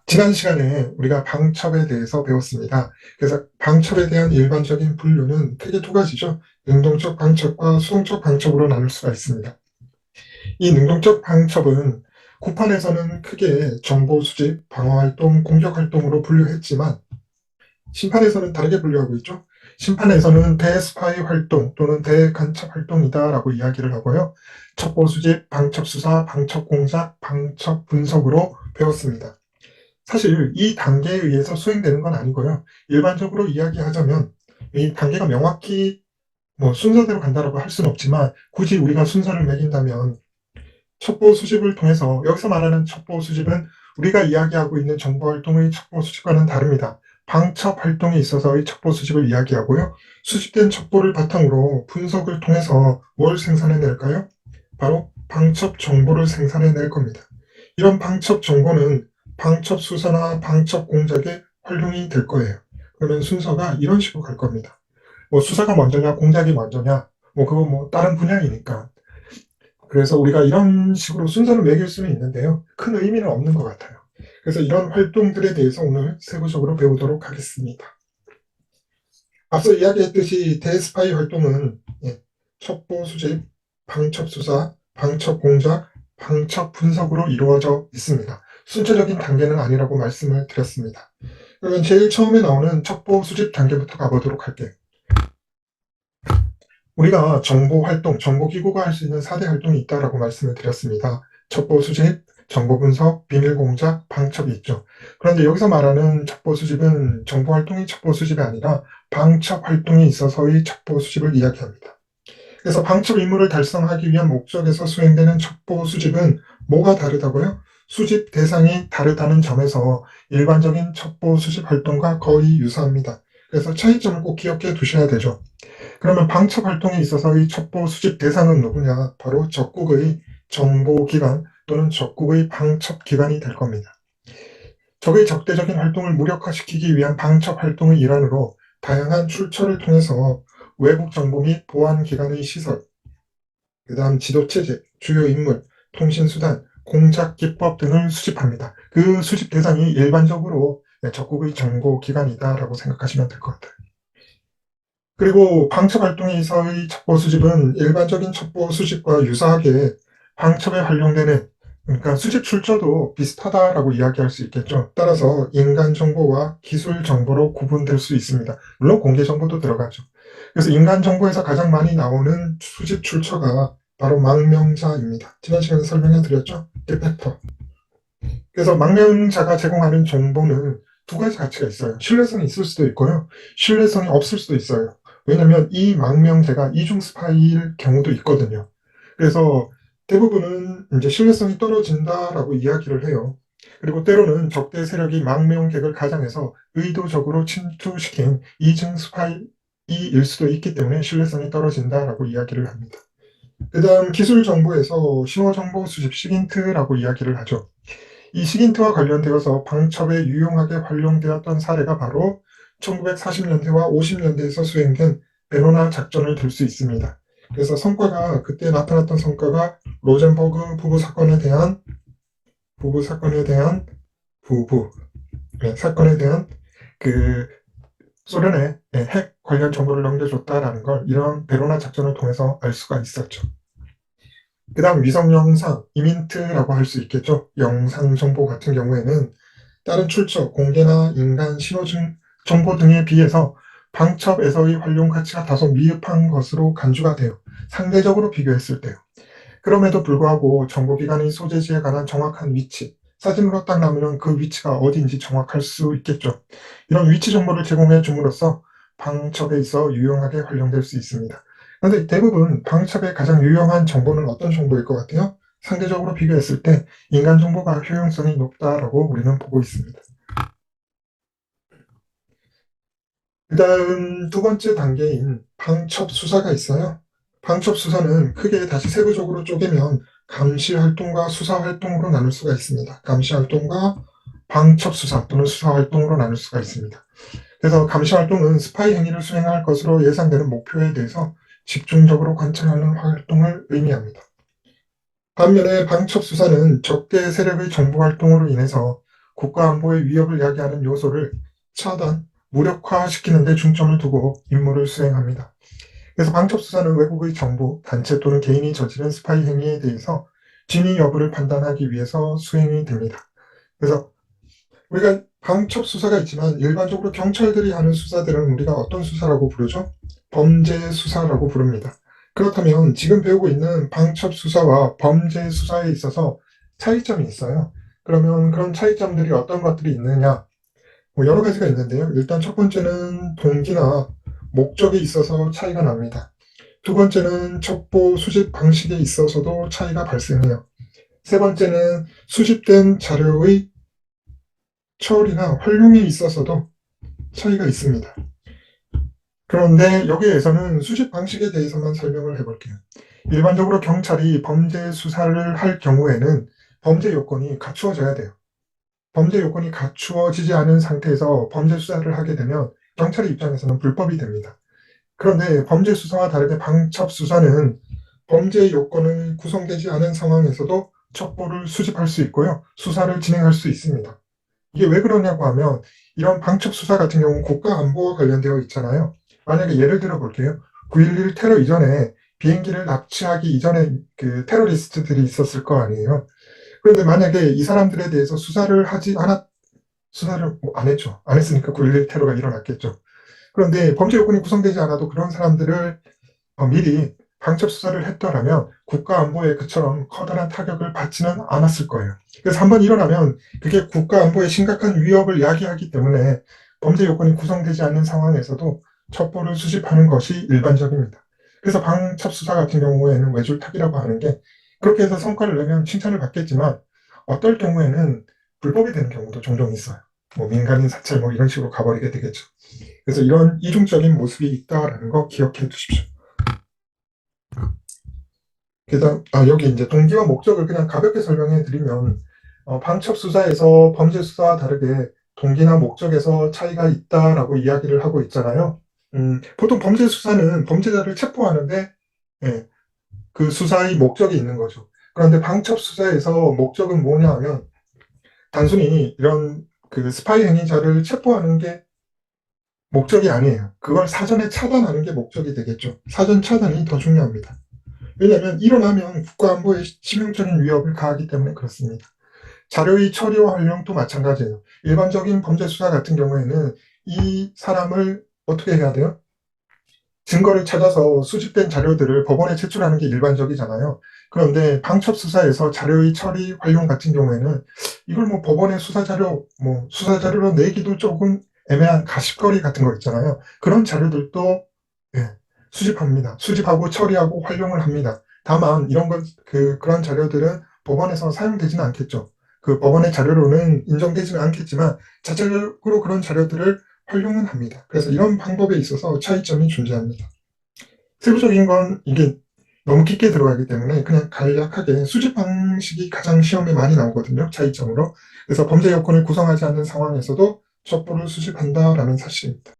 지난 시간에 우리가 방첩에 대해서 배웠습니다. 그래서 방첩에 대한 일반적인 분류는 크게 두 가지죠. 능동적 방첩과 수동적 방첩으로 나눌 수가 있습니다. 이 능동적 방첩은 구판에서는 크게 정보 수집, 방어활동, 공격활동으로 분류했지만 심판에서는 다르게 분류하고 있죠. 심판에서는 대스파이 활동 또는 대간첩 활동이다라고 이야기를 하고요. 첩보 수집, 방첩 수사, 방첩 공작, 방첩 분석으로 배웠습니다. 사실 이 단계에 의해서 수행되는 건 아니고요. 일반적으로 이야기하자면 이 단계가 명확히 순서대로 간다라고 할 수는 없지만 굳이 우리가 순서를 매긴다면 첩보 수집을 통해서 여기서 말하는 첩보 수집은 우리가 이야기하고 있는 정보 활동의 첩보 수집과는 다릅니다. 방첩 활동에 있어서의 첩보 수집을 이야기하고요. 수집된 첩보를 바탕으로 분석을 통해서 뭘 생산해낼까요? 바로 방첩 정보를 생산해낼 겁니다. 이런 방첩 정보는 방첩 수사나 방첩 공작에 활용이 될 거예요. 그러면 순서가 이런 식으로 갈 겁니다. 수사가 먼저냐 공작이 먼저냐 그거 다른 분야이니까. 그래서 우리가 이런 식으로 순서를 매길 수는 있는데요. 큰 의미는 없는 것 같아요. 그래서 이런 활동들에 대해서 오늘 세부적으로 배우도록 하겠습니다. 앞서 이야기했듯이 대스파이 활동은 첩보 수집, 방첩 수사, 방첩 공작, 방첩 분석으로 이루어져 있습니다. 순차적인 단계는 아니라고 말씀을 드렸습니다. 그러면 제일 처음에 나오는 첩보 수집 단계부터 가보도록 할게요. 우리가 정보 활동, 정보기구가 할 수 있는 4대 활동이 있다라고 말씀을 드렸습니다. 첩보 수집, 정보 분석, 비밀 공작, 방첩이 있죠. 그런데 여기서 말하는 첩보 수집은 정보 활동이 첩보 수집이 아니라 방첩 활동에 있어서의 첩보 수집을 이야기합니다. 그래서 방첩 임무를 달성하기 위한 목적에서 수행되는 첩보 수집은 뭐가 다르다고요? 수집 대상이 다르다는 점에서 일반적인 첩보 수집 활동과 거의 유사합니다. 그래서 차이점을 꼭 기억해 두셔야 되죠. 그러면 방첩 활동에 있어서의 첩보 수집 대상은 누구냐? 바로 적국의 정보기관 또는 적국의 방첩기관이 될 겁니다. 적의 적대적인 활동을 무력화시키기 위한 방첩 활동의 일환으로 다양한 출처를 통해서 외국 정보 및 보안기관의 시설, 그 다음 지도체제, 주요 인물, 통신수단, 공작기법 등을 수집합니다. 그 수집 대상이 일반적으로 적국의 정보기관이다라고 생각하시면 될 것 같아요. 그리고 방첩 활동에서의 첩보 수집은 일반적인 첩보 수집과 유사하게 방첩에 활용되는, 그러니까 수집 출처도 비슷하다라고 이야기할 수 있겠죠. 따라서 인간 정보와 기술 정보로 구분될 수 있습니다. 물론 공개 정보도 들어가죠. 그래서 인간 정보에서 가장 많이 나오는 수집 출처가 바로 망명자입니다. 지난 시간에 설명해 드렸죠. 디펙터. 그래서 망명자가 제공하는 정보는 두 가지 가치가 있어요. 신뢰성이 있을 수도 있고요. 신뢰성이 없을 수도 있어요. 왜냐하면 이 망명자가 이중 스파이일 경우도 있거든요. 그래서 대부분은 이제 신뢰성이 떨어진다라고 이야기를 해요. 그리고 때로는 적대 세력이 망명객을 가장해서 의도적으로 침투시킨 이중 스파이일 수도 있기 때문에 신뢰성이 떨어진다라고 이야기를 합니다. 그 다음 기술 정보에서 신호 정보 수집 시긴트라고 이야기를 하죠. 이 시긴트와 관련되어서 방첩에 유용하게 활용되었던 사례가 바로 1940년대와 50년대에서 수행된 베로나 작전을 들 수 있습니다. 그래서 그때 나타났던 성과가 로젠버그 부부 사건에 대한 그 소련에 핵 관련 정보를 넘겨줬다라는 걸 이런 베로나 작전을 통해서 알 수가 있었죠. 그 다음 위성 영상, 이민트라고 할 수 있겠죠. 영상 정보 같은 경우에는 다른 출처, 공개나 인간 신호 정보 등에 비해서 방첩에서의 활용 가치가 다소 미흡한 것으로 간주가 돼요. 상대적으로 비교했을 때요. 그럼에도 불구하고 정보기관의 소재지에 관한 정확한 위치, 사진으로 딱 나오면 그 위치가 어디인지 정확할 수 있겠죠. 이런 위치 정보를 제공해 줌으로써 방첩에 있어 유용하게 활용될 수 있습니다. 그런데 대부분 방첩의 가장 유용한 정보는 어떤 정보일 것 같아요? 상대적으로 비교했을 때 인간 정보가 효용성이 높다라고 우리는 보고 있습니다. 그 다음 두 번째 단계인 방첩 수사가 있어요. 방첩 수사는 크게 다시 세부적으로 쪼개면 감시 활동과 수사 활동으로 나눌 수가 있습니다. 감시 활동과 방첩 수사 또는 수사 활동으로 나눌 수가 있습니다. 그래서 감시 활동은 스파이 행위를 수행할 것으로 예상되는 목표에 대해서 집중적으로 관찰하는 활동을 의미합니다. 반면에 방첩수사는 적대 세력의 정보 활동으로 인해서 국가 안보의 위협을 야기하는 요소를 차단, 무력화시키는 데 중점을 두고 임무를 수행합니다. 그래서 방첩수사는 외국의 정부, 단체 또는 개인이 저지른 스파이 행위에 대해서 진위 여부를 판단하기 위해서 수행이 됩니다. 그래서 우리가 방첩수사가 있지만 일반적으로 경찰들이 하는 수사들은 우리가 어떤 수사라고 부르죠? 범죄 수사라고 부릅니다. 그렇다면 지금 배우고 있는 방첩수사와 범죄 수사에 있어서 차이점이 있어요. 그러면 그런 차이점들이 어떤 것들이 있느냐? 뭐 여러 가지가 있는데요. 일단 첫 번째는 동기나 목적에 있어서 차이가 납니다. 두 번째는 첩보 수집 방식에 있어서도 차이가 발생해요. 세 번째는 수집된 자료의 처리나 활용에 있어서도 차이가 있습니다. 그런데 여기에서는 수집 방식에 대해서만 설명을 해볼게요. 일반적으로 경찰이 범죄 수사를 할 경우에는 범죄 요건이 갖추어져야 돼요. 범죄 요건이 갖추어지지 않은 상태에서 범죄 수사를 하게 되면 경찰의 입장에서는 불법이 됩니다. 그런데 범죄 수사와 다르게 방첩 수사는 범죄 요건이 구성되지 않은 상황에서도 첩보를 수집할 수 있고요. 수사를 진행할 수 있습니다. 이게 왜 그러냐고 하면 이런 방첩 수사 같은 경우는 국가 안보와 관련되어 있잖아요. 만약에 예를 들어 볼게요. 9.11 테러 이전에 비행기를 납치하기 이전에 그 테러리스트들이 있었을 거 아니에요. 그런데 만약에 이 사람들에 대해서 수사를 안 했죠. 안 했으니까 9.11 테러가 일어났겠죠. 그런데 범죄 요건이 구성되지 않아도 그런 사람들을 미리 방첩 수사를 했더라면 국가 안보에 그처럼 커다란 타격을 받지는 않았을 거예요. 그래서 한번 일어나면 그게 국가 안보에 심각한 위협을 야기하기 때문에 범죄 요건이 구성되지 않는 상황에서도 첩보를 수집하는 것이 일반적입니다. 그래서 방첩 수사 같은 경우에는 외줄타기라고 하는 게 그렇게 해서 성과를 내면 칭찬을 받겠지만 어떨 경우에는 불법이 되는 경우도 종종 있어요. 뭐 민간인 사찰 뭐 이런 식으로 가버리게 되겠죠. 그래서 이런 이중적인 모습이 있다라는 거 기억해 두십시오. 그다음 여기 이제 동기와 목적을 그냥 가볍게 설명해 드리면 방첩 수사에서 범죄 수사와 다르게 동기나 목적에서 차이가 있다라고 이야기를 하고 있잖아요. 보통 범죄 수사는 범죄자를 체포하는데 예, 그 수사의 목적이 있는 거죠. 그런데 방첩 수사에서 목적은 뭐냐 하면 단순히 이런 그 스파이 행위자를 체포하는 게 목적이 아니에요. 그걸 사전에 차단하는 게 목적이 되겠죠. 사전 차단이 더 중요합니다. 왜냐하면 일어나면 국가안보에 치명적인 위협을 가하기 때문에 그렇습니다. 자료의 처리와 활용도 마찬가지예요. 일반적인 범죄 수사 같은 경우에는 이 사람을 어떻게 해야 돼요? 증거를 찾아서 수집된 자료들을 법원에 제출하는 게 일반적이잖아요. 그런데 방첩 수사에서 자료의 처리, 활용 같은 경우에는 이걸 뭐 법원에 수사 자료로 내기도 조금 애매한 가십거리 같은 거 있잖아요. 그런 자료들도 예, 수집합니다. 수집하고 처리하고 활용을 합니다. 다만 이런 그런 자료들은 법원에서 사용되지는 않겠죠. 그 법원의 자료로는 인정되지는 않겠지만 자체적으로 그런 자료들을 활용은 합니다. 그래서 이런 방법에 있어서 차이점이 존재합니다. 세부적인 건 이게 너무 깊게 들어가기 때문에 그냥 간략하게 수집 방식이 가장 시험에 많이 나오거든요. 차이점으로. 그래서 범죄 요건을 구성하지 않는 상황에서도 첩보를 수집한다라는 사실입니다.